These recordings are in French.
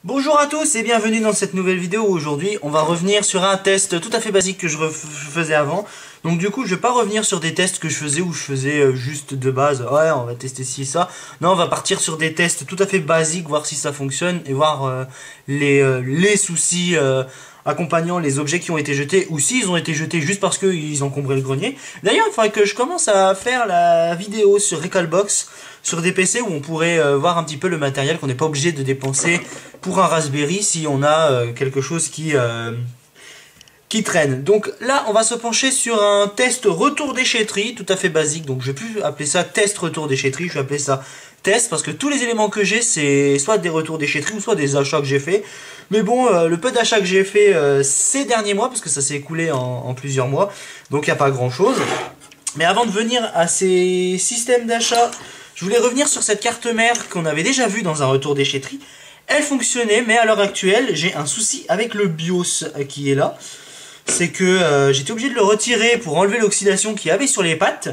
Bonjour à tous et bienvenue dans cette nouvelle vidéo. Aujourd'hui on va revenir sur un test tout à fait basique que je faisais avant. Donc du coup je vais pas revenir sur des tests que je faisais où je faisais juste de base. Ouais, on va tester ci et ça. Non, on va partir sur des tests tout à fait basiques, voir si ça fonctionne et voir les soucis accompagnant les objets qui ont été jetés, ou s'ils ont été jetés juste parce qu'ils encombraient le grenier. D'ailleurs il faudrait que je commence à faire la vidéo sur Recalbox sur des PC où on pourrait voir un petit peu le matériel qu'on n'est pas obligé de dépenser pour un Raspberry si on a quelque chose qui traîne. Donc là, on va se pencher sur un test retour déchetterie, tout à fait basique. Donc je vais plus appeler ça test retour déchetterie, je vais appeler ça test parce que tous les éléments que j'ai, c'est soit des retours déchetterie ou soit des achats que j'ai fait. Mais bon, le peu d'achats que j'ai fait ces derniers mois, parce que ça s'est écoulé en plusieurs mois, donc il n'y a pas grand chose. Mais avant de venir à ces systèmes d'achat, je voulais revenir sur cette carte mère qu'on avait déjà vue dans un retour déchetterie. Elle fonctionnait, mais à l'heure actuelle, j'ai un souci avec le BIOS qui est là. C'est que j'étais obligé de le retirer pour enlever l'oxydation qu'il y avait sur les pattes.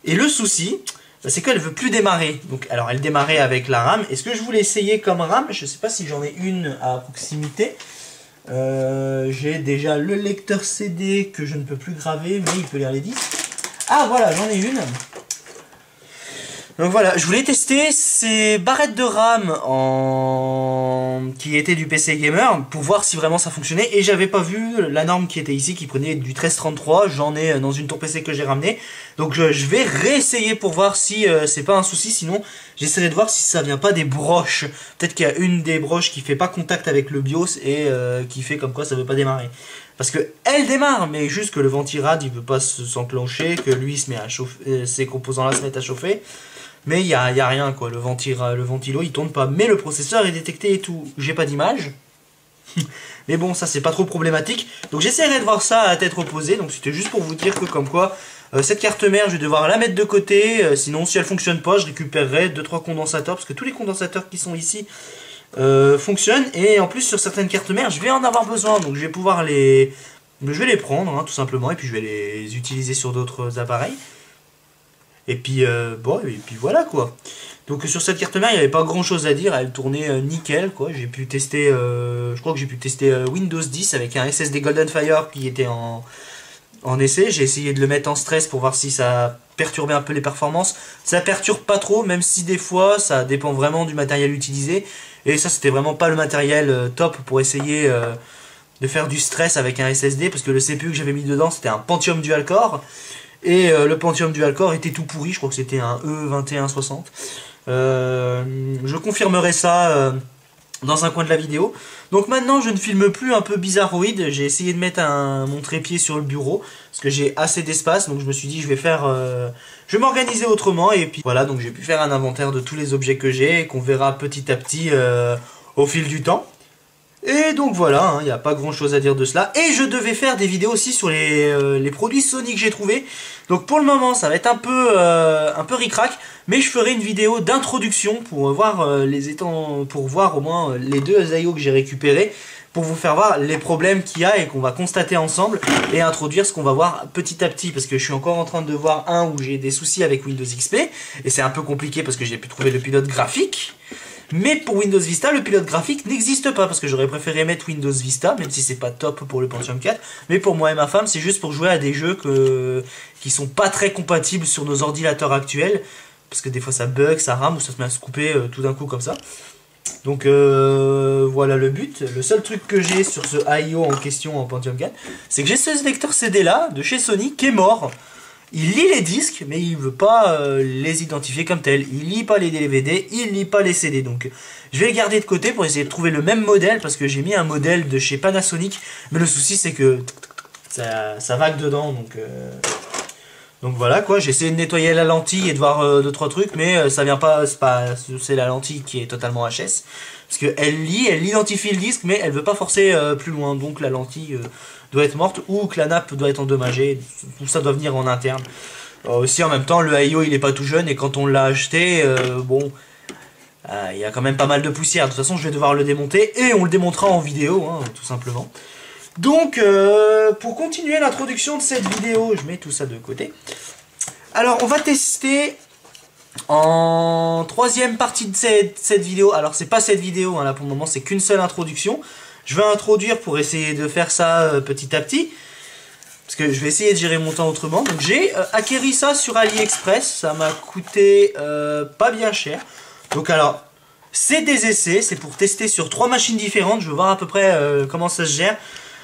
Et le souci, c'est qu'elle ne veut plus démarrer. Donc, alors, elle démarrait avec la RAM. Est-ce que je voulais essayer comme RAM? Je ne sais pas si j'en ai une à proximité. J'ai déjà le lecteur CD que je ne peux plus graver, mais il peut lire les disques. Ah, voilà, j'en ai une. Donc voilà, je voulais tester ces barrettes de RAM qui étaient du PC Gamer pour voir si vraiment ça fonctionnait, et j'avais pas vu la norme qui était ici qui prenait du 1333. J'en ai dans une tour PC que j'ai ramenée, donc je vais réessayer pour voir si c'est pas un souci. Sinon j'essaierai de voir si ça vient pas des broches. Peut-être qu'il y a une des broches qui fait pas contact avec le BIOS et qui fait comme quoi ça veut pas démarrer. Parce que elle démarre, mais juste que le ventirad il veut pas s'enclencher, que lui se met à chauffer, ces composants là se mettent à chauffer. Mais il y a rien quoi, le ventilo il tourne pas. Mais le processeur est détecté et tout. J'ai pas d'image. Mais bon, ça c'est pas trop problématique. Donc j'essaierai de voir ça à tête reposée. Donc c'était juste pour vous dire que comme quoi, cette carte mère je vais devoir la mettre de côté. Sinon si elle fonctionne pas, je récupérerai 2-3 condensateurs. Parce que tous les condensateurs qui sont ici fonctionnent. Et en plus sur certaines cartes mères je vais en avoir besoin. Donc je vais pouvoir les... Je vais les prendre hein, tout simplement. Et puis je vais les utiliser sur d'autres appareils. Et puis, bon, et puis voilà quoi. Donc sur cette carte mère, il n'y avait pas grand chose à dire, elle tournait nickel quoi. J'ai pu tester, je crois que j'ai pu tester Windows 10 avec un SSD Golden Fire qui était en essai. J'ai essayé de le mettre en stress pour voir si ça perturbait un peu les performances. Ça perturbe pas trop, même si des fois ça dépend vraiment du matériel utilisé. Et ça c'était vraiment pas le matériel top pour essayer de faire du stress avec un SSD, parce que le CPU que j'avais mis dedans c'était un Pentium Dual Core. Et le Pentium Dual Core était tout pourri, je crois que c'était un E2160. Je confirmerai ça dans un coin de la vidéo. Donc maintenant je ne filme plus un peu bizarroïde, j'ai essayé de mettre mon trépied sur le bureau, parce que j'ai assez d'espace, donc je me suis dit je vais m'organiser autrement, et puis voilà, donc j'ai pu faire un inventaire de tous les objets que j'ai, et qu'on verra petit à petit au fil du temps. Et donc voilà, il n'y a pas grand chose à dire de cela. Et je devais faire des vidéos aussi sur les produits Sony que j'ai trouvés. Donc pour le moment ça va être un peu ric-rac, mais je ferai une vidéo d'introduction pour voir pour voir au moins les deux IO que j'ai récupérés, pour vous faire voir les problèmes qu'il y a et qu'on va constater ensemble, et introduire ce qu'on va voir petit à petit, parce que je suis encore en train de voir un où j'ai des soucis avec Windows XP, et c'est un peu compliqué parce que j'ai pu trouver le pilote graphique. Mais pour Windows Vista, le pilote graphique n'existe pas, parce que j'aurais préféré mettre Windows Vista, même si c'est pas top pour le Pentium 4. Mais pour moi et ma femme, c'est juste pour jouer à des jeux qui sont pas très compatibles sur nos ordinateurs actuels. Parce que des fois ça bug, ça rame, ou ça se met à se couper tout d'un coup comme ça. Donc voilà le but. Le seul truc que j'ai sur ce IO en question en Pentium 4, c'est que j'ai ce lecteur CD là, de chez Sony, qui est mort. Il lit les disques, mais il veut pas les identifier comme tels. Il lit pas les DVD, il lit pas les CD. Donc je vais les garder de côté pour essayer de trouver le même modèle, parce que j'ai mis un modèle de chez Panasonic. Mais le souci c'est que ça vague dedans. Donc voilà quoi, j'ai essayé de nettoyer la lentille et de voir 2-3 trucs, mais ça vient pas, c'est la lentille qui est totalement HS. Parce qu'elle lit, elle identifie le disque, mais elle veut pas forcer plus loin. Donc la lentille doit être morte, ou que la nappe doit être endommagée. Tout ça doit venir en interne. Aussi en même temps, le IO il est pas tout jeune, et quand on l'a acheté, bon, il y a quand même pas mal de poussière. De toute façon je vais devoir le démonter, et on le démontera en vidéo, hein, tout simplement. Donc pour continuer l'introduction de cette vidéo, je mets tout ça de côté. Alors on va tester En troisième partie de cette vidéo, alors c'est pas cette vidéo hein, là pour le moment, c'est qu'une seule introduction. Je vais introduire pour essayer de faire ça petit à petit. Parce que je vais essayer de gérer mon temps autrement. Donc j'ai acquéri ça sur AliExpress. Ça m'a coûté pas bien cher. Donc alors, c'est des essais. C'est pour tester sur 3 machines différentes. Je veux voir à peu près comment ça se gère.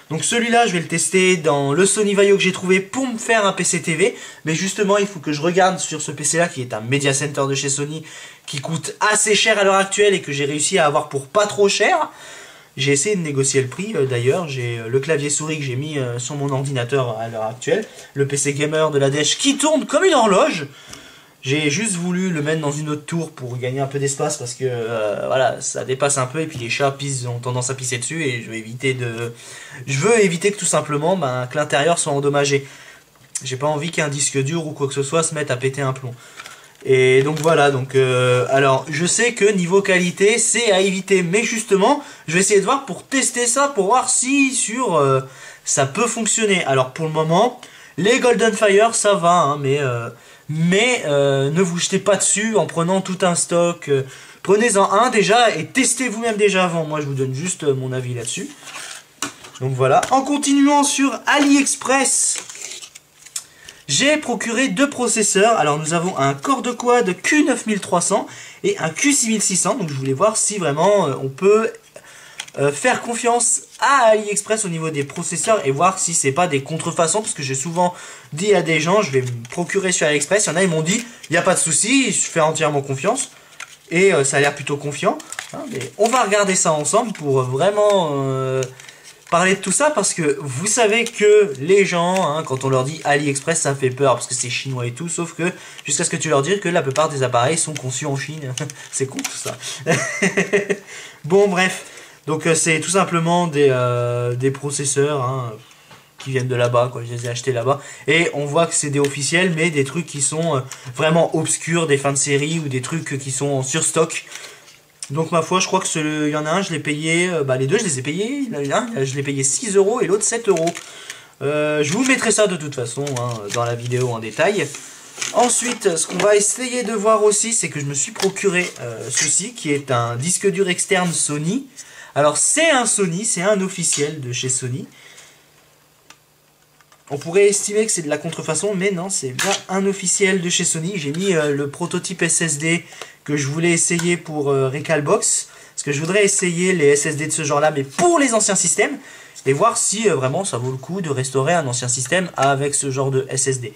Donc celui-là, je vais le tester dans le Sony Vaio que j'ai trouvé pour me faire un PC TV. Mais justement, il faut que je regarde sur ce PC-là, qui est un Media Center de chez Sony, qui coûte assez cher à l'heure actuelle et que j'ai réussi à avoir pour pas trop cher. J'ai essayé de négocier le prix d'ailleurs, j'ai le clavier souris que j'ai mis sur mon ordinateur à l'heure actuelle, le PC gamer de la Dèche qui tourne comme une horloge. J'ai juste voulu le mettre dans une autre tour pour gagner un peu d'espace parce que voilà, ça dépasse un peu et puis les chats ont tendance à pisser dessus et je veux éviter que tout simplement que l'intérieur soit endommagé. J'ai pas envie qu'un disque dur ou quoi que ce soit se mette à péter un plomb. Et donc voilà, donc alors je sais que niveau qualité c'est à éviter, mais justement je vais essayer de voir pour tester ça, pour voir si ça peut fonctionner. Alors pour le moment, les Golden Fire ça va, hein, mais ne vous jetez pas dessus en prenant tout un stock. Prenez-en un déjà et testez vous-même déjà avant. Moi je vous donne juste mon avis là-dessus. Donc voilà, en continuant sur AliExpress, j'ai procuré 2 processeurs. Alors nous avons un Core de Quad Q9300 et un Q6600. Donc je voulais voir si vraiment on peut faire confiance à AliExpress au niveau des processeurs et voir si c'est pas des contrefaçons. Parce que j'ai souvent dit à des gens, je vais me procurer sur AliExpress. Il y en a, ils m'ont dit, il n'y a pas de souci, je fais entièrement confiance. Et ça a l'air plutôt confiant. Hein, mais on va regarder ça ensemble pour vraiment parler de tout ça, parce que vous savez que les gens, hein, quand on leur dit AliExpress, ça fait peur parce que c'est chinois et tout, sauf que jusqu'à ce que tu leur dises que la plupart des appareils sont conçus en Chine. C'est con tout ça. Bon bref, donc c'est tout simplement des processeurs hein, qui viennent de là-bas, quoi. Je les ai achetés là-bas et on voit que c'est des officiels, mais des trucs qui sont vraiment obscurs, des fins de série ou des trucs qui sont en surstock. Donc ma foi, je crois que il y en a un, je l'ai payé, les deux je les ai payés, je l'ai payé 6 € et l'autre 7 €. Je vous mettrai ça de toute façon hein, dans la vidéo en détail. Ensuite, ce qu'on va essayer de voir aussi, c'est que je me suis procuré ceci, qui est un disque dur externe Sony. Alors c'est un Sony, c'est un officiel de chez Sony. On pourrait estimer que c'est de la contrefaçon, mais non, c'est bien un officiel de chez Sony. J'ai mis le prototype SSD que je voulais essayer pour Recalbox, parce que je voudrais essayer les SSD de ce genre-là, mais pour les anciens systèmes, et voir si vraiment ça vaut le coup de restaurer un ancien système avec ce genre de SSD,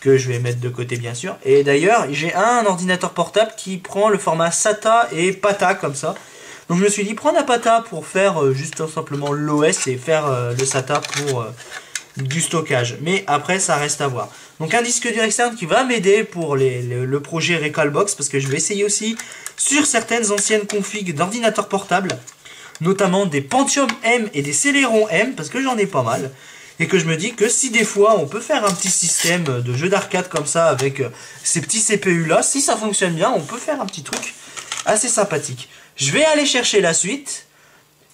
que je vais mettre de côté bien sûr. Et d'ailleurs, j'ai un ordinateur portable qui prend le format SATA et PATA comme ça. Donc je me suis dit, prendre un PATA pour faire juste simplement l'OS et faire le SATA pour du stockage, mais après ça reste à voir. Donc un disque dur externe qui va m'aider pour le projet Recalbox, parce que je vais essayer aussi sur certaines anciennes configs d'ordinateurs portables, notamment des Pentium M et des Celeron M, parce que j'en ai pas mal, et que je me dis que si des fois on peut faire un petit système de jeu d'arcade comme ça avec ces petits CPU là, si ça fonctionne bien, on peut faire un petit truc assez sympathique. Je vais aller chercher la suite,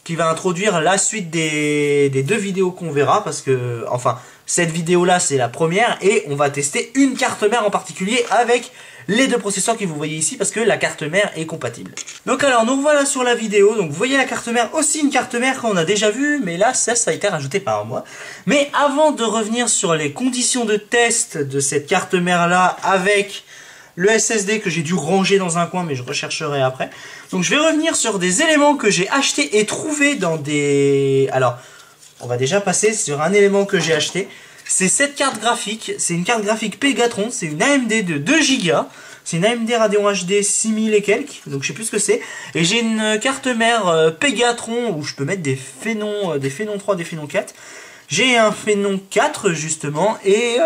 qui va introduire la suite des 2 vidéos qu'on verra, parce que, enfin, cette vidéo-là, c'est la première, et on va tester une carte mère en particulier avec les 2 processeurs que vous voyez ici, parce que la carte mère est compatible. Donc alors, nous voilà sur la vidéo, donc vous voyez la carte mère, aussi une carte mère qu'on a déjà vue, mais là, ça a été rajouté par moi. Mais avant de revenir sur les conditions de test de cette carte mère-là, avec le SSD que j'ai dû ranger dans un coin, mais je rechercherai après. Donc je vais revenir sur des éléments que j'ai achetés et trouvés dans des... Alors, on va déjà passer sur un élément que j'ai acheté. C'est cette carte graphique. C'est une carte graphique Pegatron. C'est une AMD de 2 Go. C'est une AMD Radeon HD 6000 et quelques. Donc je sais plus ce que c'est. Et j'ai une carte mère Pegatron où je peux mettre des Phénon 3, des Phénon 4. J'ai un Phénon 4 justement. Et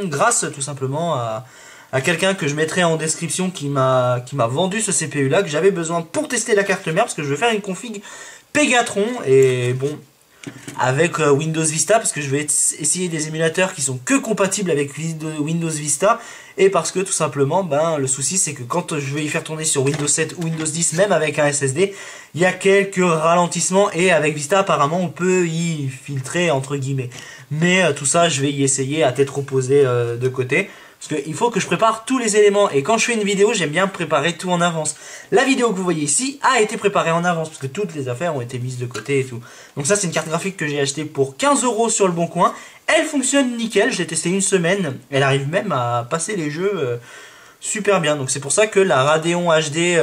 grâce tout simplement à quelqu'un que je mettrai en description qui m'a vendu ce CPU là, que j'avais besoin pour tester la carte mère, parce que je vais faire une config Pegatron, et bon, avec Windows Vista, parce que je vais essayer des émulateurs qui sont que compatibles avec Windows Vista, et parce que tout simplement, le souci c'est que quand je vais y faire tourner sur Windows 7 ou Windows 10, même avec un SSD, il y a quelques ralentissements, et avec Vista apparemment on peut y filtrer entre guillemets. Mais tout ça je vais y essayer à tête reposée de côté. Parce qu'il faut que je prépare tous les éléments. Et quand je fais une vidéo, j'aime bien préparer tout en avance. La vidéo que vous voyez ici a été préparée en avance. Parce que toutes les affaires ont été mises de côté et tout. Donc ça, c'est une carte graphique que j'ai achetée pour 15 € sur le Bon Coin. Elle fonctionne nickel. Je l'ai testée une semaine. Elle arrive même à passer les jeux super bien. Donc c'est pour ça que la Radeon HD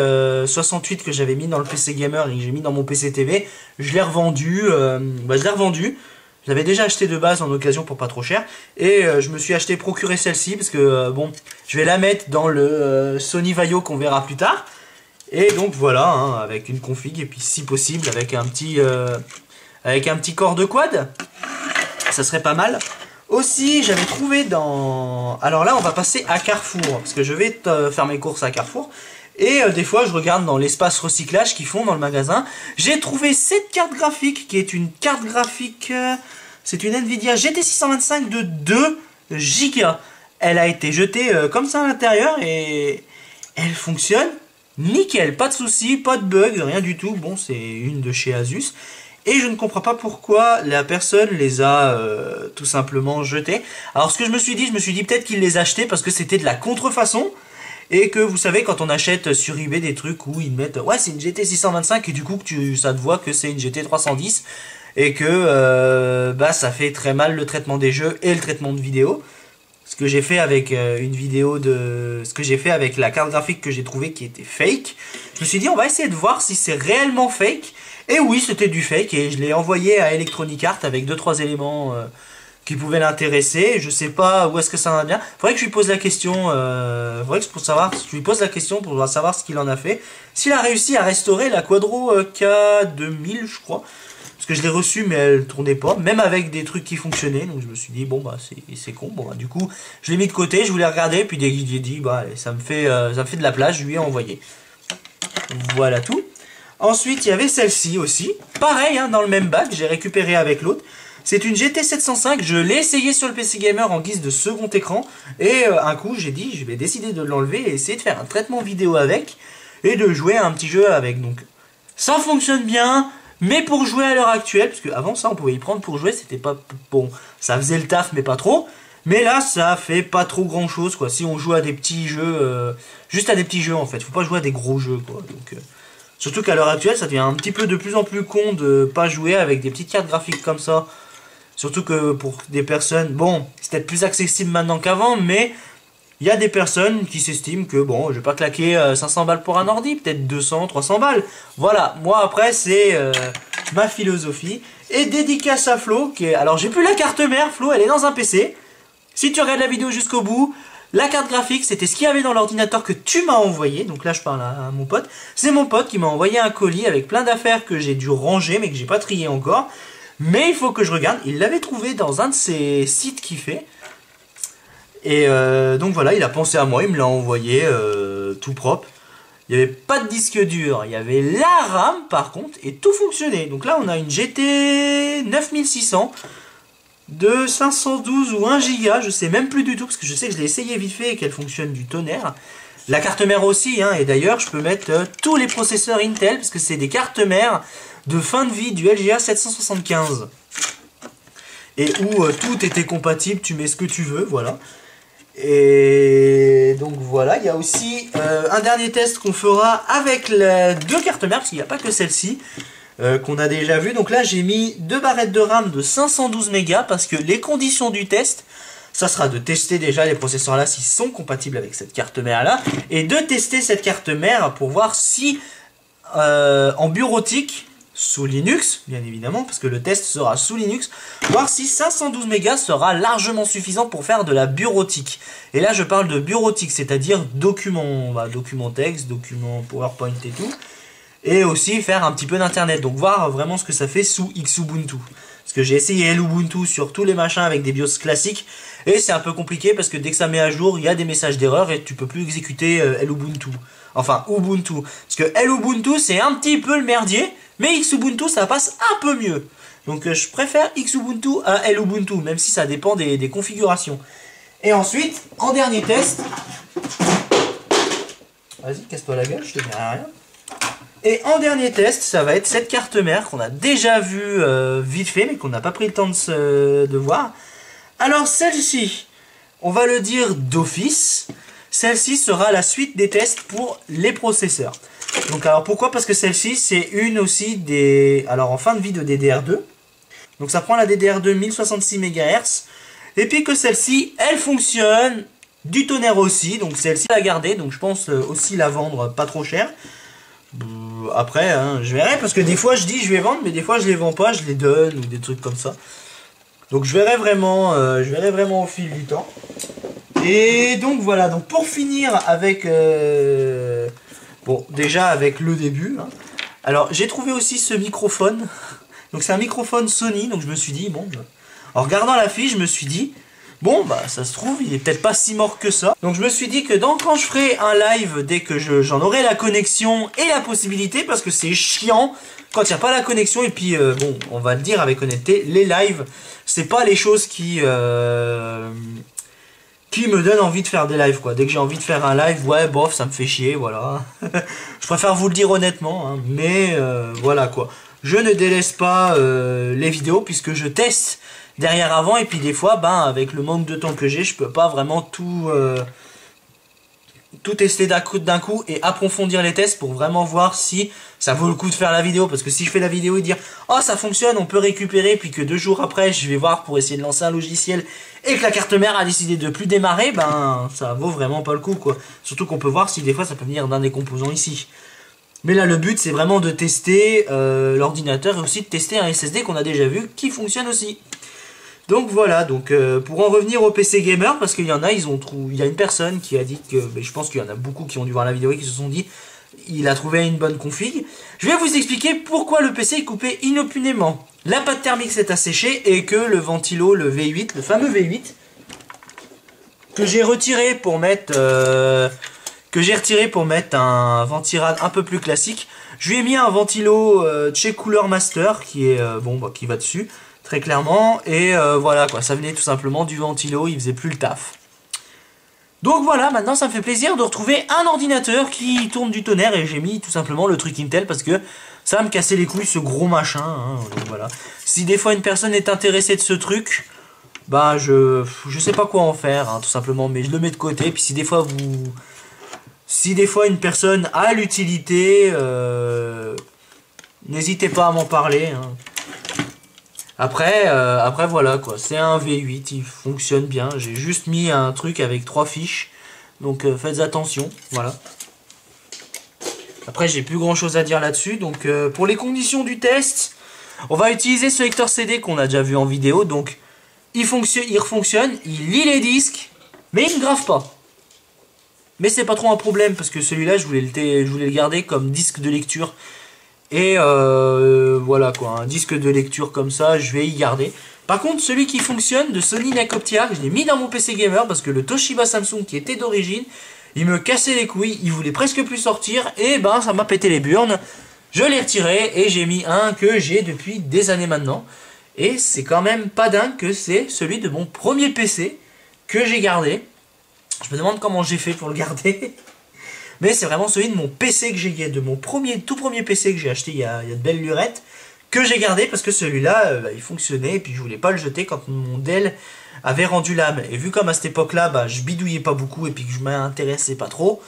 68 que j'avais mis dans le PC Gamer et que j'ai mis dans mon PC TV, je l'ai revendue. Je l'avais déjà acheté de base en occasion pour pas trop cher. Et je me suis procuré celle-ci parce que bon, je vais la mettre dans le Sony Vaio qu'on verra plus tard. Et donc voilà, hein, avec une config et puis si possible avec un petit corps de quad. Ça serait pas mal. Aussi, j'avais trouvé dans... Alors là, on va passer à Carrefour. Parce que je vais faire mes courses à Carrefour. Et des fois, je regarde dans l'espace recyclage qu'ils font dans le magasin. J'ai trouvé cette carte graphique qui est une carte graphique... c'est une Nvidia GT 625 de 2 Go. Elle a été jetée comme ça à l'intérieur et elle fonctionne nickel. Pas de soucis, pas de bug, rien du tout. Bon, c'est une de chez Asus. Et je ne comprends pas pourquoi la personne les a tout simplement jetées. Alors ce que je me suis dit peut-être qu'il les achetait parce que c'était de la contrefaçon. Et que vous savez quand on achète sur eBay des trucs où ils mettent ouais c'est une GT 625 et du coup ça te voit que c'est une GT 310 et que bah ça fait très mal le traitement des jeux et le traitement de vidéo. Ce que j'ai fait avec la carte graphique que j'ai trouvé qui était fake. Je me suis dit on va essayer de voir si c'est réellement fake. Et oui, c'était du fake et je l'ai envoyé à Electronic Arts avec 2-3 éléments qui pouvaient l'intéresser. Je sais pas où est-ce que ça va bien. Faudrait que je lui pose la question. Faudrait que je lui pose la question pour savoir ce qu'il en a fait. S'il a réussi à restaurer la Quadro K2000, je crois. Parce que je l'ai reçue mais elle tournait pas. Même avec des trucs qui fonctionnaient. Donc je me suis dit bon bah c'est con. Bon bah, du coup je l'ai mis de côté. Je voulais regarder. Puis dès qu'il a dit bah allez, ça me fait de la place. Je lui ai envoyé. Voilà tout. Ensuite, il y avait celle-ci aussi. Pareil, hein, dans le même bac, j'ai récupéré avec l'autre. C'est une GT 705. Je l'ai essayé sur le PC Gamer en guise de second écran. Et un coup, j'ai dit, je vais décider de l'enlever et essayer de faire un traitement vidéo avec. Et de jouer à un petit jeu avec. Donc, ça fonctionne bien. Mais pour jouer à l'heure actuelle, parce qu'avant ça, on pouvait y prendre pour jouer. C'était pas bon. Ça faisait le taf, mais pas trop. Mais là, ça fait pas trop grand chose, quoi. Si on joue à des petits jeux. Juste à des petits jeux, en fait. Faut pas jouer à des gros jeux, quoi. Donc... Surtout qu'à l'heure actuelle, ça devient un petit peu de plus en plus con de pas jouer avec des petites cartes graphiques comme ça. Surtout que pour des personnes... Bon, c'est peut-être plus accessible maintenant qu'avant, mais il y a des personnes qui s'estiment que, bon, je vais pas claquer 500 balles pour un ordi, peut-être 200, 300 balles. Voilà, moi après, c'est ma philosophie. Et dédicace à Flo, qui est... Alors, j'ai plus la carte mère, Flo, elle est dans un PC. Si tu regardes la vidéo jusqu'au bout... La carte graphique, c'était ce qu'il y avait dans l'ordinateur que tu m'as envoyé. Donc là, je parle à mon pote. C'est mon pote qui m'a envoyé un colis avec plein d'affaires que j'ai dû ranger, mais que j'ai pas trié encore. Mais il faut que je regarde. Il l'avait trouvé dans un de ces sites qu'il fait. Et donc voilà, il a pensé à moi. Il me l'a envoyé tout propre. Il n'y avait pas de disque dur. Il y avait la RAM, par contre, et tout fonctionnait. Donc là, on a une GT 9600. De 512 ou 1 giga, je sais même plus du tout, parce que je sais que je l'ai essayé vite fait et qu'elle fonctionne du tonnerre. La carte mère aussi, hein, et d'ailleurs je peux mettre tous les processeurs Intel, parce que c'est des cartes mères de fin de vie du LGA 775. Et où tout était compatible, tu mets ce que tu veux, voilà. Et donc voilà, il y a aussi un dernier test qu'on fera avec deux cartes mères, parce qu'il n'y a pas que celle-ci. Qu'on a déjà vu. Donc là j'ai mis 2 barrettes de RAM de 512 mégas parce que les conditions du test, ça sera de tester déjà les processeurs là s'ils sont compatibles avec cette carte mère là et de tester cette carte mère pour voir si en bureautique sous Linux, bien évidemment, parce que le test sera sous Linux, voir si 512 mégas sera largement suffisant pour faire de la bureautique. Et là je parle de bureautique, c'est-à-dire document texte, document PowerPoint et tout. Et aussi faire un petit peu d'internet, donc voir vraiment ce que ça fait sous Xubuntu. Parce que j'ai essayé Ubuntu sur tous les machins avec des BIOS classiques, et c'est un peu compliqué parce que dès que ça met à jour, il y a des messages d'erreur et tu peux plus exécuter Ubuntu. Enfin, Ubuntu. Parce que Ubuntu c'est un petit peu le merdier, mais Xubuntu ça passe un peu mieux. Donc je préfère Xubuntu à Ubuntu, même si ça dépend des configurations. Et ensuite, en dernier test... Vas-y, casse-toi la gueule, je te dirai rien. Et en dernier test, ça va être cette carte mère qu'on a déjà vue vite fait, mais qu'on n'a pas pris le temps de voir. Alors celle-ci, on va le dire d'office, celle-ci sera la suite des tests pour les processeurs. Donc alors pourquoi? Parce que celle-ci c'est une aussi des... Alors en fin de vie de DDR2. Donc ça prend la DDR2 1066 MHz. Et puis que celle-ci, elle fonctionne du tonnerre aussi. Donc celle-ci la garder. Donc je pense aussi la vendre pas trop cher. Après, hein, je verrai. Parce que des fois je dis je vais vendre. Mais des fois je les vends pas, je les donne. Ou des trucs comme ça. Donc je verrai vraiment au fil du temps. Et donc voilà. Donc pour finir avec... bon, déjà avec le début. Hein. Alors j'ai trouvé aussi ce microphone. Donc c'est un microphone Sony. Donc je me suis dit, bon... En regardant la fiche, je me suis dit, bon, bah ça se trouve, il est peut-être pas si mort que ça. Donc je me suis dit que quand je ferai un live, dès que j'en aurai la connexion et la possibilité, parce que c'est chiant quand il n'y a pas la connexion. Et puis, bon, on va le dire avec honnêteté, les lives, c'est pas les choses qui me donnent envie de faire des lives, quoi. Dès que j'ai envie de faire un live, ouais, bof, ça me fait chier, voilà. Je préfère vous le dire honnêtement, hein, mais voilà, quoi. Je ne délaisse pas les vidéos, puisque je teste derrière avant, et puis des fois, ben, avec le manque de temps que j'ai, je peux pas vraiment tout tester d'un coup et approfondir les tests pour vraiment voir si ça vaut le coup de faire la vidéo. Parce que si je fais la vidéo et dire oh ça fonctionne, on peut récupérer, puis que 2 jours après je vais voir pour essayer de lancer un logiciel et que la carte mère a décidé de plus démarrer, ben ça vaut vraiment pas le coup, quoi. Surtout qu'on peut voir si des fois ça peut venir d'un des composants ici. Mais là le but c'est vraiment de tester l'ordinateur et aussi de tester un SSD qu'on a déjà vu qui fonctionne aussi. Donc voilà, donc pour en revenir au PC Gamer, parce qu'il y en a, il y a une personne qui a dit que, mais je pense qu'il y en a beaucoup qui ont dû voir la vidéo et qui se sont dit, il a trouvé une bonne config. Je vais vous expliquer pourquoi le PC est coupé inopinément. La pâte thermique s'est asséchée et que le ventilo, le V8, le fameux V8, que j'ai retiré pour mettre, un ventirad un peu plus classique. Je lui ai mis un ventilo de chez Cooler Master qui est qui va dessus. Très clairement, et voilà quoi, ça venait tout simplement du ventilo, il faisait plus le taf. Donc voilà, maintenant ça me fait plaisir de retrouver un ordinateur qui tourne du tonnerre, et j'ai mis tout simplement le truc Intel parce que ça va me casser les couilles ce gros machin, hein, donc voilà. Si des fois une personne est intéressée de ce truc, bah je sais pas quoi en faire, hein, tout simplement, mais je le mets de côté, puis si des fois une personne a l'utilité, n'hésitez pas à m'en parler, hein. Après voilà quoi, c'est un V8, il fonctionne bien. J'ai juste mis un truc avec 3 fiches, donc faites attention, voilà. Après j'ai plus grand chose à dire là-dessus, donc pour les conditions du test, on va utiliser ce lecteur CD qu'on a déjà vu en vidéo, donc il fonctionne, il lit les disques, mais il ne grave pas. Mais c'est pas trop un problème, parce que celui-là je voulais le garder comme disque de lecture. Et voilà quoi, un disque de lecture comme ça, je vais y garder. Par contre, celui qui fonctionne de Sony Nacoptia, je l'ai mis dans mon PC Gamer parce que le Toshiba Samsung qui était d'origine, il me cassait les couilles, il voulait presque plus sortir, et ben ça m'a pété les burnes. Je l'ai retiré et j'ai mis un que j'ai depuis des années maintenant. Et c'est quand même pas dingue que c'est celui de mon premier PC que j'ai gardé. Je me demande comment j'ai fait pour le garder. Mais c'est vraiment celui de mon PC que j'ai, de mon tout premier PC que j'ai acheté il y a de belles lurettes, que j'ai gardé parce que celui-là, il fonctionnait et puis je voulais pas le jeter quand mon Dell avait rendu l'âme. Et vu comme à cette époque-là, bah, je bidouillais pas beaucoup et puis que je m'intéressais pas trop,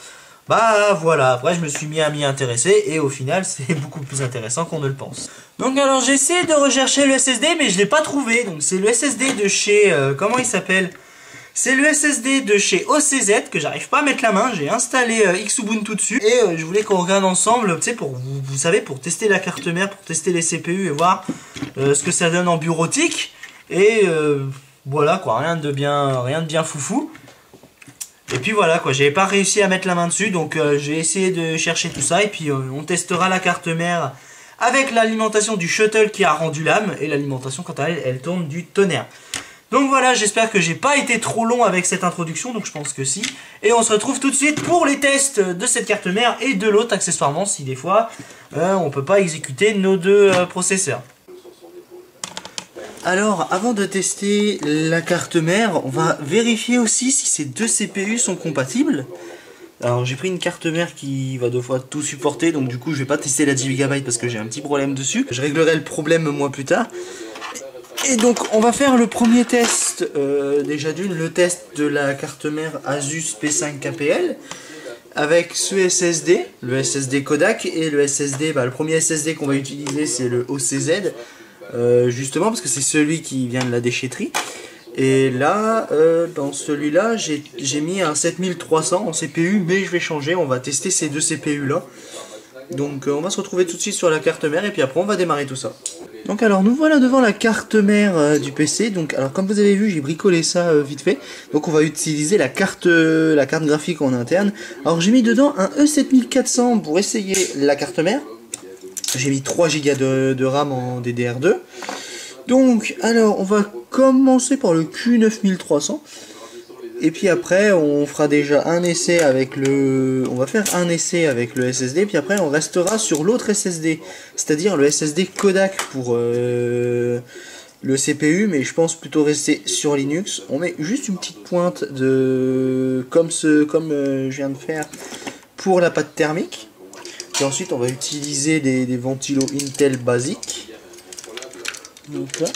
bah voilà, après je me suis mis à m'y intéresser et au final c'est beaucoup plus intéressant qu'on ne le pense. Donc alors j'ai essayé de rechercher le SSD mais je l'ai pas trouvé, donc c'est le SSD de chez, comment il s'appelle ? C'est le SSD de chez OCZ que j'arrive pas à mettre la main. J'ai installé Xubuntu dessus et je voulais qu'on regarde ensemble, tu sais, pour vous savez, pour tester la carte mère, pour tester les CPU et voir ce que ça donne en bureautique. Et voilà quoi, rien de bien foufou. Et puis voilà quoi, j'avais pas réussi à mettre la main dessus, donc j'ai essayé de chercher tout ça et puis on testera la carte mère avec l'alimentation du shuttle qui a rendu l'âme et l'alimentation quant à elle, elle tourne du tonnerre. Donc voilà, j'espère que j'ai pas été trop long avec cette introduction, donc je pense que si. Et on se retrouve tout de suite pour les tests de cette carte mère et de l'autre accessoirement, si des fois on peut pas exécuter nos deux processeurs. Alors, avant de tester la carte mère, on va vérifier aussi si ces deux CPU sont compatibles. Alors j'ai pris une carte mère qui va 2 fois tout supporter, donc du coup je vais pas tester la 10 GB parce que j'ai un petit problème dessus. Je réglerai le problème moi plus tard. Et donc on va faire le premier test, déjà d'une, le test de la carte mère Asus P5 KPL avec ce SSD, le SSD Kodak et le SSD, le premier SSD qu'on va utiliser c'est le OCZ, justement parce que c'est celui qui vient de la déchetterie. Et là, dans celui-là, j'ai mis un 7300 en CPU, mais je vais changer, on va tester ces deux CPU là. Donc on va se retrouver tout de suite sur la carte mère et puis après on va démarrer tout ça. Donc alors nous voilà devant la carte mère du PC. Donc alors comme vous avez vu, j'ai bricolé ça vite fait. Donc on va utiliser la carte graphique en interne. Alors j'ai mis dedans un E7400 pour essayer la carte mère. J'ai mis 3 Go de RAM en DDR2. Donc alors on va commencer par le Q9300. Et puis après, on fera déjà un essai avec le... On va faire un essai avec le SSD, puis après on restera sur l'autre SSD, c'est-à-dire le SSD Kodak pour le CPU, mais je pense plutôt rester sur Linux. On met juste une petite pointe de... comme je viens de faire pour la pâte thermique. Et ensuite, on va utiliser des ventilos Intel basiques. Donc là.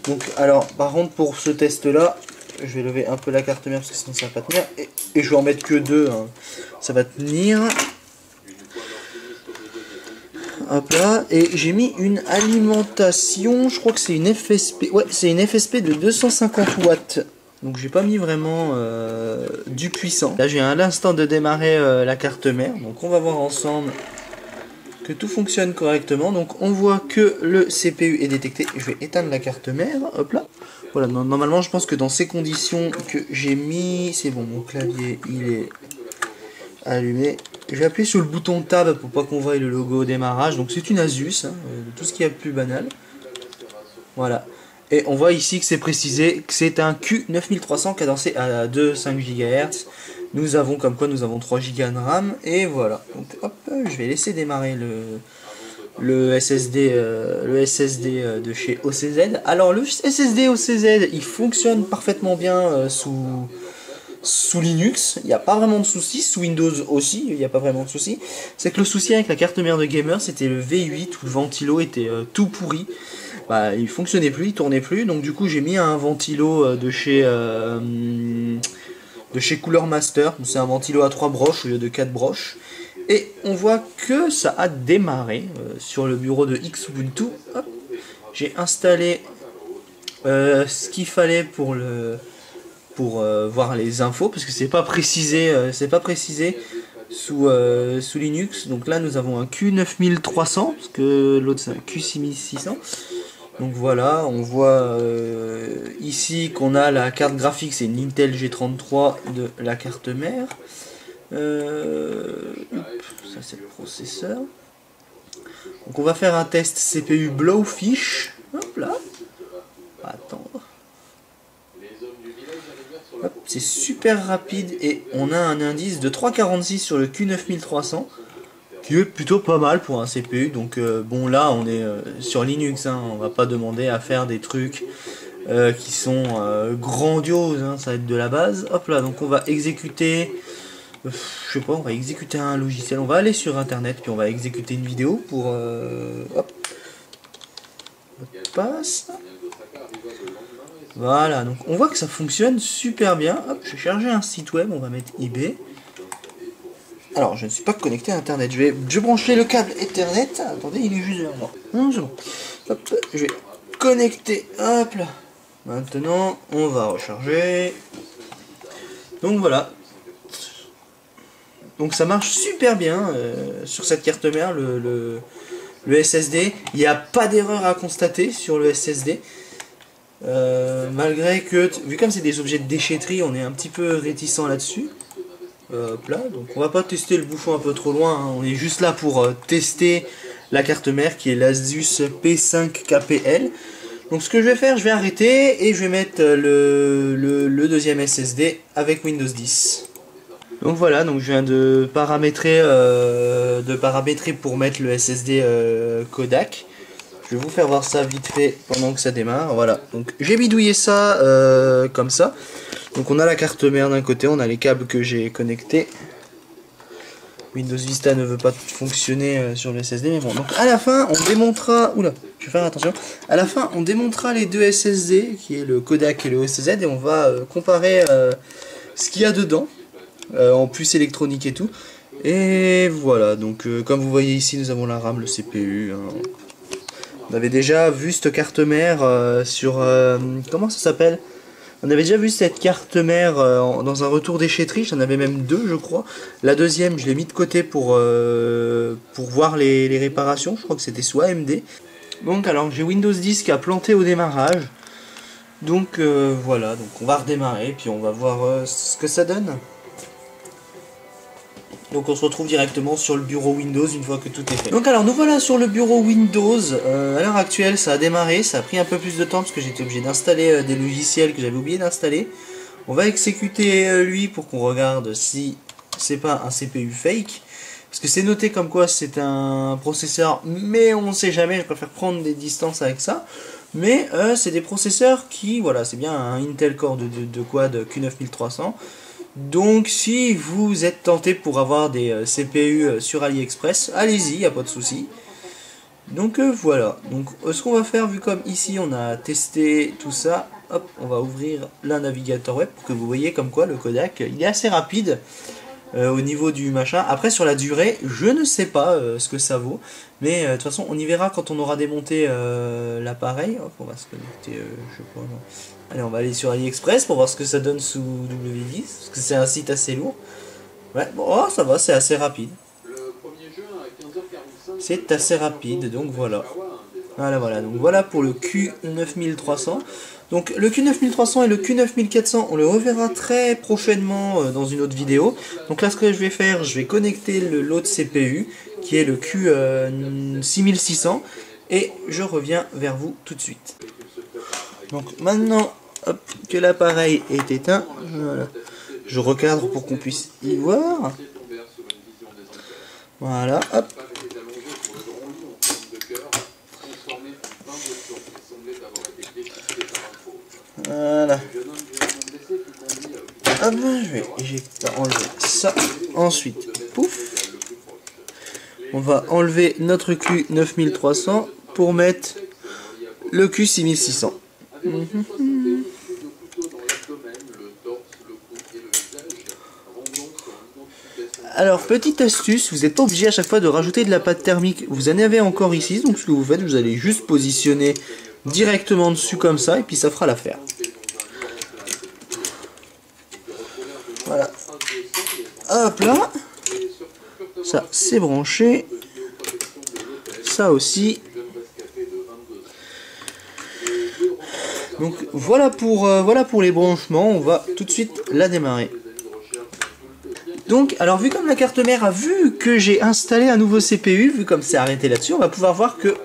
Donc alors, par contre, pour ce test-là, je vais lever un peu la carte mère parce que sinon ça va pas tenir. Et je vais en mettre que deux. Hein. Ça va tenir. Hop là. Et j'ai mis une alimentation. Je crois que c'est une FSP. Ouais, c'est une FSP de 250 watts. Donc j'ai pas mis vraiment du puissant. Là j'ai à l'instant de démarrer la carte mère. Donc on va voir ensemble que tout fonctionne correctement. Donc on voit que le CPU est détecté. Je vais éteindre la carte mère. Hop là. Voilà, normalement je pense que dans ces conditions que j'ai mis, c'est bon, mon clavier il est allumé. Je vais appuyer sur le bouton Tab pour pas qu'on voie le logo au démarrage. Donc c'est une Asus, hein, tout ce qui est le plus banal. Voilà. Et on voit ici que c'est précisé que c'est un Q9300 cadencé à 2,5 GHz. Nous avons comme quoi nous avons 3 Go de RAM. Et voilà. Donc hop, je vais laisser démarrer le SSD de chez OCZ. Alors le SSD OCZ il fonctionne parfaitement bien sous Linux, il n'y a pas vraiment de soucis, sous Windows aussi il n'y a pas vraiment de soucis. C'est que le souci avec la carte mère de gamer c'était le V8 où le ventilo était tout pourri. Il fonctionnait plus, il tournait plus, donc du coup j'ai mis un ventilo de chez Cooler Master. C'est un ventilo à 3 broches au lieu de 4 broches. Et on voit que ça a démarré sur le bureau de Xubuntu. J'ai installé ce qu'il fallait pour voir les infos, parce que c'est pas précisé, sous Linux. Donc là nous avons un Q9300, parce que l'autre c'est un Q6600. Donc voilà, on voit ici qu'on a la carte graphique, c'est une Intel G33 de la carte mère. Ça c'est le processeur. Donc on va faire un test CPU Blowfish. Hop là. On va attendre. C'est super rapide et on a un indice de 3,46 sur le Q9300 qui est plutôt pas mal pour un CPU. Donc bon là on est sur Linux, hein, on va pas demander à faire des trucs qui sont grandioses, hein, ça va être de la base. Hop là, donc on va exécuter... je sais pas, on va exécuter un logiciel, on va aller sur internet puis on va exécuter une vidéo pour hop, passe. Voilà, donc on voit que ça fonctionne super bien. Hop, je vais charger un site web, on va mettre eBay. Alors je ne suis pas connecté à internet, je vais brancher le câble Ethernet. Attendez, il est juste là. Non, c'est bon. Hop, je vais connecter, hop là. Maintenant on va recharger. Donc voilà. Donc ça marche super bien sur cette carte mère, le SSD. Il n'y a pas d'erreur à constater sur le SSD. Malgré que, vu comme c'est des objets de déchetterie, on est un petit peu réticent là-dessus. Là, donc on va pas tester le bouchon un peu trop loin, hein. On est juste là pour tester la carte mère qui est l'Asus P5 KPL. Donc ce que je vais faire, je vais arrêter et je vais mettre le deuxième SSD avec Windows 10. Donc voilà, donc je viens de paramétrer pour mettre le SSD Kodak. Je vais vous faire voir ça vite fait pendant que ça démarre. Voilà, donc j'ai bidouillé ça comme ça. Donc on a la carte mère d'un côté, on a les câbles que j'ai connectés. Windows Vista ne veut pas fonctionner sur le SSD, mais bon. Donc à la fin, on démontera... Oula, je vais faire attention. À la fin, on démontera les deux SSD, qui est le Kodak et le OSZ, et on va comparer ce qu'il y a dedans, en plus électronique et tout. Et voilà, donc comme vous voyez ici, nous avons la RAM, le CPU. Hein. On avait déjà vu cette carte mère sur... comment ça s'appelle? On avait déjà vu cette carte mère dans un retour déchetterie, j'en avais même deux je crois. La deuxième je l'ai mis de côté pour voir les réparations, je crois que c'était sous AMD. Donc alors j'ai Windows 10 qui a planté au démarrage. Donc voilà, donc on va redémarrer puis on va voir ce que ça donne. Donc on se retrouve directement sur le bureau Windows une fois que tout est fait. Donc alors nous voilà sur le bureau Windows. À l'heure actuelle ça a démarré, ça a pris un peu plus de temps parce que j'étais obligé d'installer des logiciels que j'avais oublié d'installer. On va exécuter lui pour qu'on regarde si c'est pas un CPU fake. Parce que c'est noté comme quoi c'est un processeur, mais on ne sait jamais, je préfère prendre des distances avec ça. Mais c'est des processeurs qui, voilà, c'est bien un Intel Core de quad Q9300. Donc si vous êtes tenté pour avoir des CPU sur AliExpress, allez-y, y a pas de souci. Donc voilà, donc ce qu'on va faire, vu comme ici on a testé tout ça, hop, on va ouvrir le navigateur web pour que vous voyez comme quoi le Kodak, il est assez rapide au niveau du machin. Après sur la durée, je ne sais pas ce que ça vaut, mais de toute façon on y verra quand on aura démonté l'appareil. Hop, on va se connecter, je sais pas, non. Allez, on va aller sur AliExpress pour voir ce que ça donne sous W10, parce que c'est un site assez lourd. Ouais, bon, oh, ça va, c'est assez rapide. C'est assez rapide, donc voilà. Voilà, donc voilà pour le Q9300. Donc le Q9300 et le Q9400, on le reverra très prochainement dans une autre vidéo. Donc là, ce que je vais faire, je vais connecter l'autre CPU, qui est le Q6600, et je reviens vers vous tout de suite. Donc maintenant, hop, que l'appareil est éteint, voilà. Je recadre pour qu'on puisse y voir. Voilà, hop. Voilà. Hop, j'ai enlevé ça. Ensuite, pouf. On va enlever notre Q9300 pour mettre le Q6600. Alors, petite astuce, vous n'êtes pas obligé à chaque fois de rajouter de la pâte thermique. Vous en avez encore ici, donc ce que vous faites, vous allez juste positionner directement dessus comme ça, et puis ça fera l'affaire. Voilà. Hop là. Ça, c'est branché. Ça aussi. Donc voilà pour les branchements, on va tout de suite la démarrer. Donc, alors vu comme la carte mère a vu que j'ai installé un nouveau CPU, vu comme c'est arrêté là-dessus, on va pouvoir voir que,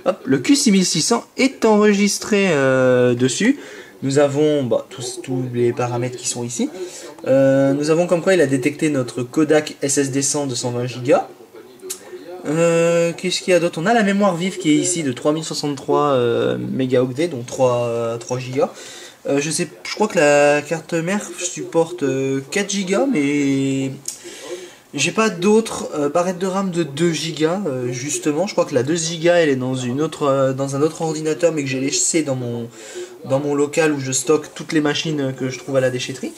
hop, le Q6600 est enregistré dessus. Nous avons tous les paramètres qui sont ici. Nous avons comme quoi il a détecté notre Kodak SSD 100 de 120 Go. Qu'est-ce qu'il y a d'autre? On a la mémoire vive qui est ici de 3063 mégaoctets, donc 3 Go. Je crois que la carte mère supporte 4 Go, mais j'ai pas d'autres barrettes de RAM de 2 Go, justement. Je crois que la 2 Go elle est dans dans un autre ordinateur, mais que j'ai laissé dans mon local où je stocke toutes les machines que je trouve à la déchetterie.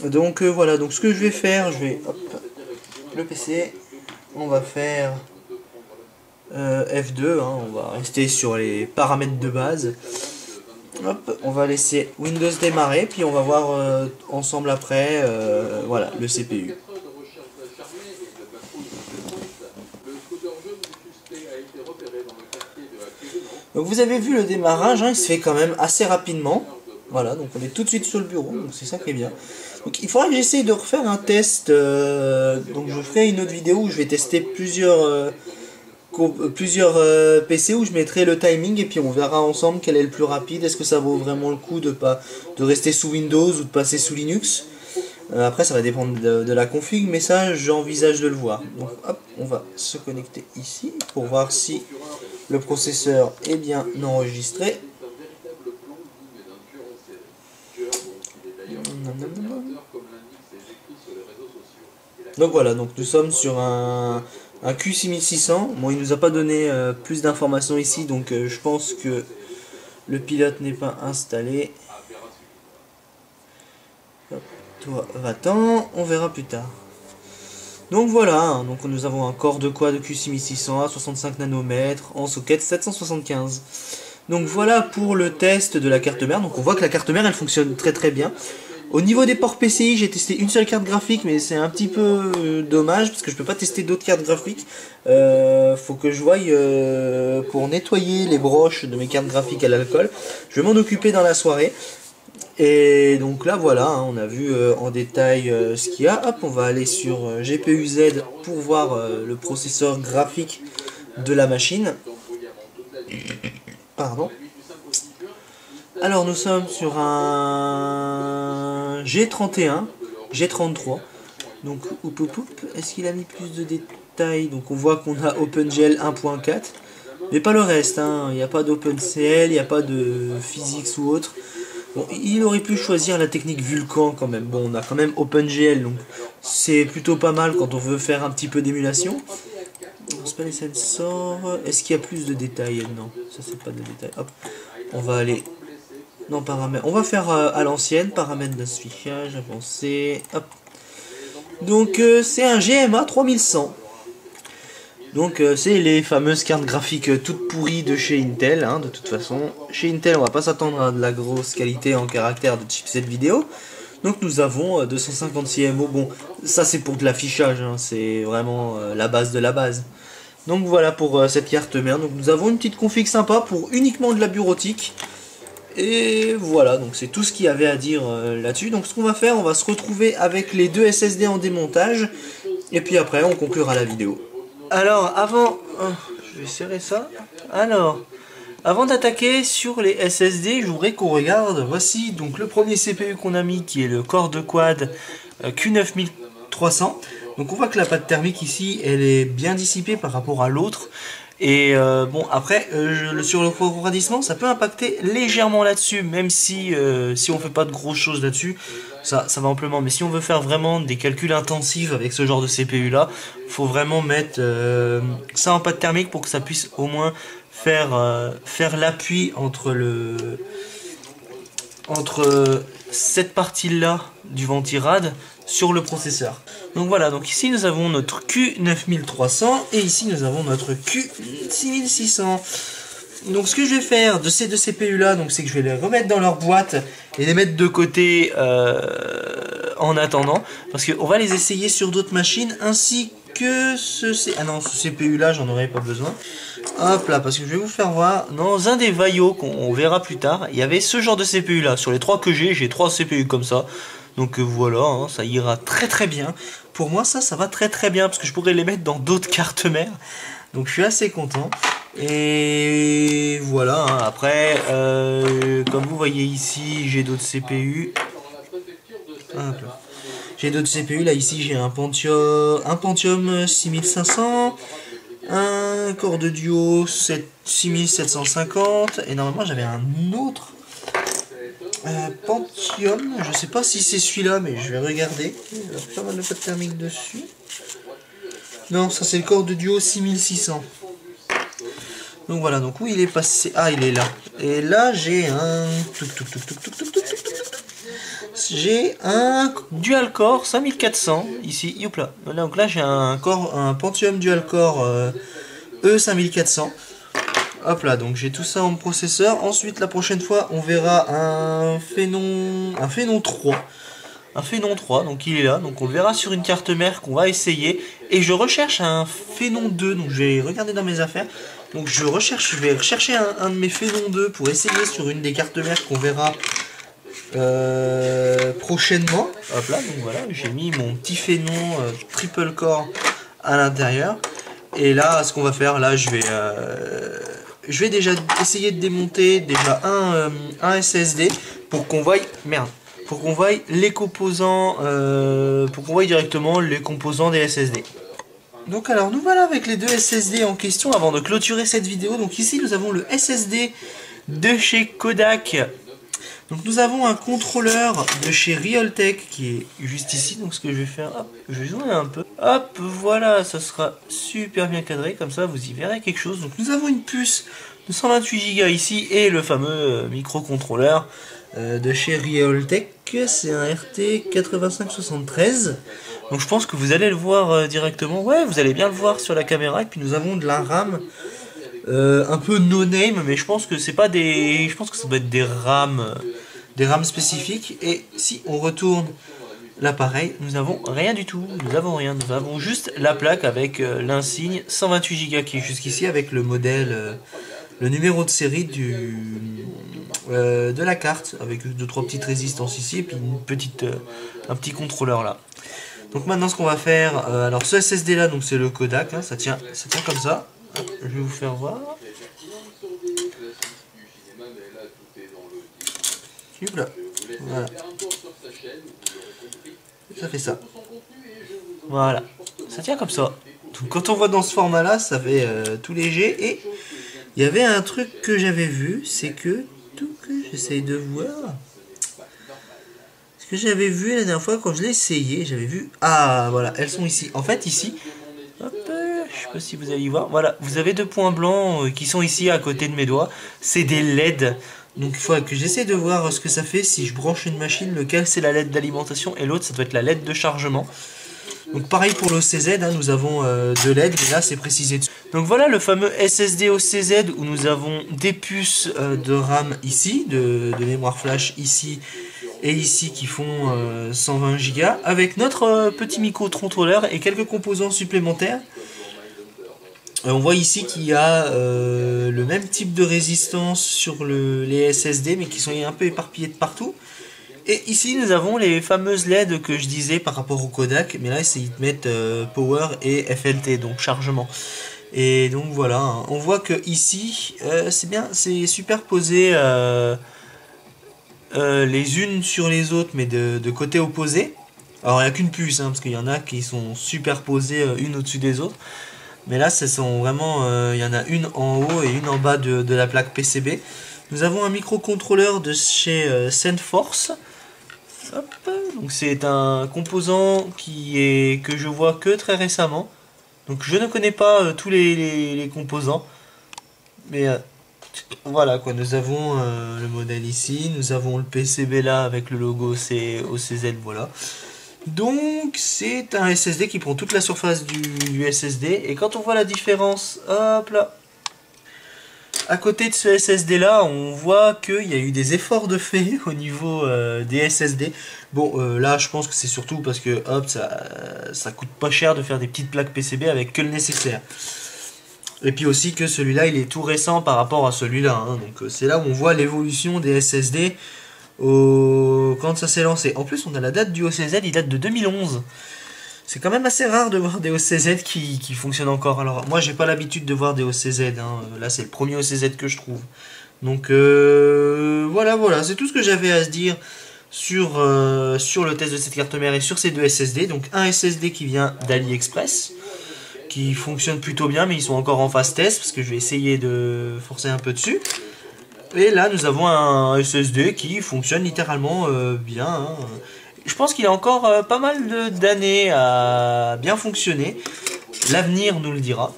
Donc voilà, donc ce que je vais faire, hop, le PC, on va faire F2, hein, on va rester sur les paramètres de base. Hop, on va laisser Windows démarrer, puis on va voir ensemble après, voilà, le CPU. Donc vous avez vu le démarrage, hein, il se fait quand même assez rapidement. Voilà, donc on est tout de suite sur le bureau, donc c'est ça qui est bien. Donc il faudra que j'essaye de refaire un test, donc je ferai une autre vidéo où je vais tester plusieurs PC où je mettrai le timing et puis on verra ensemble quel est le plus rapide. Est-ce que ça vaut vraiment le coup de rester sous Windows ou de passer sous Linux? Après ça va dépendre de la config, mais ça j'envisage de le voir. Donc hop, on va se connecter ici pour voir si le processeur est bien enregistré. Donc voilà, donc nous sommes sur un Q6600. Bon, il nous a pas donné plus d'informations ici, donc je pense que le pilote n'est pas installé. Hop, toi, va-t'en, on verra plus tard. Donc voilà, hein, donc nous avons un corps de quad Q6600 à 65 nanomètres en socket 775. Donc voilà pour le test de la carte mère. Donc on voit que la carte mère elle fonctionne très très bien. Au niveau des ports PCI, j'ai testé une seule carte graphique, mais c'est un petit peu dommage parce que je peux pas tester d'autres cartes graphiques. Faut que je voie pour nettoyer les broches de mes cartes graphiques à l'alcool. Je vais m'en occuper dans la soirée. Et donc là voilà, hein, on a vu en détail ce qu'il y a. Hop, on va aller sur GPU-Z pour voir le processeur graphique de la machine. Pardon. Alors nous sommes sur un G31, G33. Donc est-ce qu'il a mis plus de détails? Donc on voit qu'on a OpenGL 1.4. Mais pas le reste, hein. Il n'y a pas d'OpenCL, il n'y a pas de Physics ou autre. Bon, il aurait pu choisir la technique Vulkan quand même. Bon, on a quand même OpenGL, donc c'est plutôt pas mal quand on veut faire un petit peu d'émulation. C'est pas les sensors. Est-ce qu'il y a plus de détails? Non, ça c'est pas de détails. Hop, on va aller dans paramètres. On va faire à l'ancienne, paramètres d'affichage, avancé. Hop. Donc c'est un GMA 3100. Donc c'est les fameuses cartes graphiques toutes pourries de chez Intel, hein, de toute façon. Chez Intel, on va pas s'attendre à de la grosse qualité en caractère de chipset vidéo. Donc nous avons 256 MO. Bon, ça c'est pour de l'affichage, hein, c'est vraiment la base de la base. Donc voilà pour cette carte mère. Donc nous avons une petite config sympa pour uniquement de la bureautique. Et voilà, donc c'est tout ce qu'il y avait à dire là-dessus. Donc ce qu'on va faire, on va se retrouver avec les deux SSD en démontage. Et puis après, on conclura la vidéo. Alors, avant... je vais serrer ça. Alors, avant d'attaquer sur les SSD, je voudrais qu'on regarde. Voici donc le premier CPU qu'on a mis, qui est le Core de Quad Q9300. Donc on voit que la pâte thermique ici, elle est bien dissipée par rapport à l'autre. Et bon, après, sur le refroidissement, ça peut impacter légèrement là-dessus, même si on fait pas de grosses choses là-dessus, ça va amplement. Mais si on veut faire vraiment des calculs intensifs avec ce genre de CPU là, faut vraiment mettre ça en pâte thermique pour que ça puisse au moins faire l'appui entre cette partie là du ventirad sur le processeur. Donc voilà, donc ici nous avons notre Q9300 et ici nous avons notre Q6600. Donc ce que je vais faire de ces deux CPU là, c'est que je vais les remettre dans leur boîte et les mettre de côté en attendant, parce qu'on va les essayer sur d'autres machines ainsi que ce CPU là, j'en aurais pas besoin. Hop là, parce que je vais vous faire voir, dans un des Vaio qu'on verra plus tard, il y avait ce genre de CPU là. Sur les 3 que j'ai 3 CPU comme ça. Donc voilà, hein, ça ira très très bien. Pour moi ça va très très bien, parce que je pourrais les mettre dans d'autres cartes mères. Donc je suis assez content. Et voilà, hein, après, comme vous voyez ici, j'ai d'autres CPU. J'ai d'autres CPU, là ici j'ai un Pentium 6500. Un corps de duo 6750. Et normalement j'avais un autre Pentium, je sais pas si c'est celui-là, mais je vais regarder. Il y a pas mal de pâte thermique dessus. Non, ça c'est le corps de duo 6600. Donc voilà, donc où il est passé? Ah, il est là. Et là j'ai un... J'ai un dual core 5400 ici, youp là. Donc là j'ai un Pentium dual core E5400. Hop là, donc j'ai tout ça en processeur. Ensuite, la prochaine fois, on verra un Phénon 3. Un Phénon 3, donc il est là. Donc on le verra sur une carte mère qu'on va essayer. Et je recherche un Phénon 2. Donc je vais regarder dans mes affaires. Donc je vais rechercher un de mes Phénon 2 pour essayer sur une des cartes mères qu'on verra prochainement. Hop là, donc voilà, j'ai mis mon petit Phénon triple core à l'intérieur. Et là, ce qu'on va faire, là, je vais déjà essayer de démonter déjà un SSD pour qu'on voie, les composants, pour qu'on voie directement les composants des SSD. Donc alors, nous voilà avec les deux SSD en question avant de clôturer cette vidéo. Donc ici, nous avons le SSD de chez Kodak. Donc nous avons un contrôleur de chez Realtek qui est juste ici. Donc ce que je vais faire, hop, je vais zoomer un peu. Hop, voilà, ça sera super bien cadré, comme ça vous y verrez quelque chose. Donc nous avons une puce de 128 Go ici et le fameux microcontrôleur de chez Realtek. C'est un RT 8573. Donc je pense que vous allez le voir directement. Ouais, vous allez bien le voir sur la caméra. Et puis nous avons de la RAM un peu no name, mais je pense que c'est pas des, je pense que ça doit être des RAM spécifiques. Et si on retourne l'appareil, nous avons rien du tout. Nous avons rien. Nous avons juste la plaque avec l'insigne 128 Go qui est jusqu'ici avec le modèle, le numéro de série de la carte avec 2-3 petites résistances ici et puis un petit contrôleur là. Donc maintenant ce qu'on va faire, alors ce SSD là, donc c'est le Kodak, hein, ça tient comme ça. Je vais vous faire voir. Voilà. Ça fait ça. Voilà. Ça tient comme ça. Donc quand on voit dans ce format là, ça fait tout léger. Et il y avait un truc que j'avais vu, c'est que j'essaye de voir. Ce que j'avais vu la dernière fois quand je l'ai essayé, j'avais vu. Ah voilà, elles sont ici. En fait ici. Hop, je sais pas si vous allez y voir. Voilà, vous avez deux points blancs qui sont ici à côté de mes doigts. C'est des LED. Donc il faut que j'essaie de voir ce que ça fait si je branche une machine. Lequel c'est la LED d'alimentation et l'autre ça doit être la LED de chargement. Donc pareil pour l'OCZ, hein, nous avons deux LED, mais là c'est précisé dessus. Donc voilà le fameux SSD OCZ où nous avons des puces de RAM ici, de mémoire flash ici et ici qui font 120 Go avec notre petit microcontrôleur et quelques composants supplémentaires. On voit ici qu'il y a le même type de résistance sur les SSD mais qui sont un peu éparpillés de partout. Et ici nous avons les fameuses LED que je disais par rapport au Kodak, mais là ils te mettent Power et FLT, donc chargement. Et donc voilà, hein. On voit que ici c'est bien, c'est superposé les unes sur les autres, mais de côté opposé. Alors il n'y a qu'une puce, hein, parce qu'il y en a qui sont superposées une au-dessus des autres. Mais là, ce sont vraiment, il y en a une en haut et une en bas de la plaque PCB. Nous avons un microcontrôleur de chez SendForce. Hop, donc c'est un composant que je vois que très récemment. Donc je ne connais pas tous les composants. Mais voilà quoi, nous avons le modèle ici. Nous avons le PCB là avec le logo OCZ, voilà. Donc c'est un SSD qui prend toute la surface du SSD. Et quand on voit la différence, hop là, à côté de ce SSD là, on voit qu'il y a eu des efforts de fait au niveau des SSD. Bon, là je pense que c'est surtout parce que hop, ça coûte pas cher de faire des petites plaques PCB avec que le nécessaire. Et puis aussi que celui-là il est tout récent par rapport à celui-là, hein. Donc c'est là où on voit l'évolution des SSD quand ça s'est lancé. En plus on a la date du OCZ, il date de 2011. C'est quand même assez rare de voir des OCZ qui fonctionnent encore. Alors moi j'ai pas l'habitude de voir des OCZ, hein. Là c'est le premier OCZ que je trouve. Donc voilà, c'est tout ce que j'avais à se dire sur le test de cette carte mère et sur ces deux SSD. Donc un SSD qui vient d'AliExpress, qui fonctionne plutôt bien, mais ils sont encore en phase test parce que je vais essayer de forcer un peu dessus. Et là nous avons un SSD qui fonctionne littéralement bien, hein. Je pense qu'il a encore pas mal d'années à bien fonctionner. L'avenir nous le dira.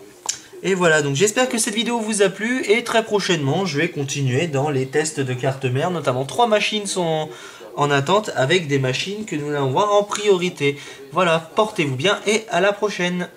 Et voilà, donc j'espère que cette vidéo vous a plu. Et très prochainement, je vais continuer dans les tests de carte mère. Notamment 3 machines sont en attente avec des machines que nous allons voir en priorité. Voilà, portez-vous bien et à la prochaine.